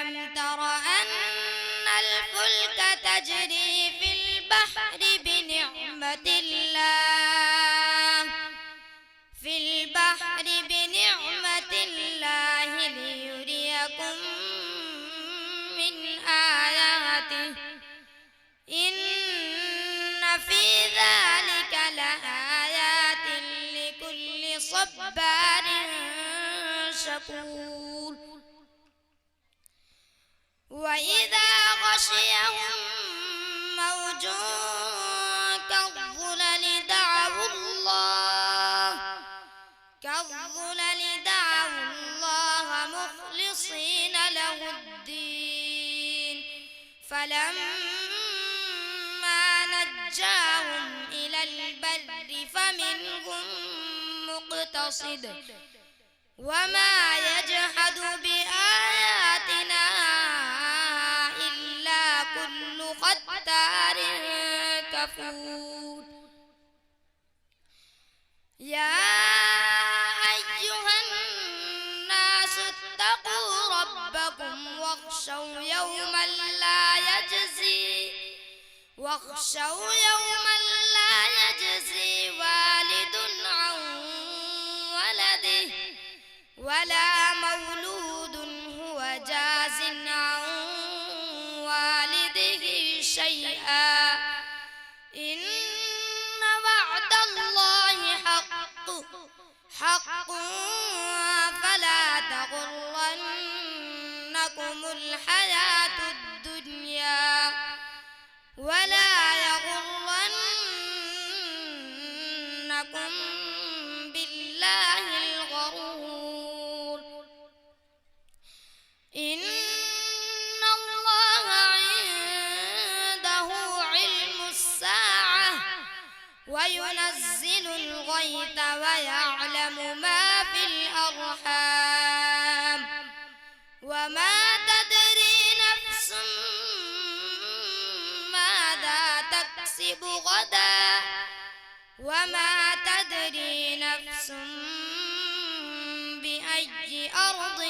ألم تر أن الفلك تجري في البحر بنعمة الله ليريكم من آياته إن في ذلك لآيات لكل صبار شكور وإذا غشيهم موج كالظلل دعوا الله مخلصين له الدين فلما نجاهم إلى البر فمنهم مقتصد وما يجحد بآياتنا إلا كل ختار كفور يا أيها الناس اتقوا ربكم واخشوا يوما لا يجزي والد عن ولده ولا مولود هو جاز عن والده شيئا إن وعد الله حق فلا تغرنكم الحياة الدنيا ولا يغرنكم بالله الغرور إن الله عنده علم الساعة وينزل الغيث ويعلم ما في الأرحام وما تدري نفس ماذا تكسب غدا وما تدري نفس بأي أرض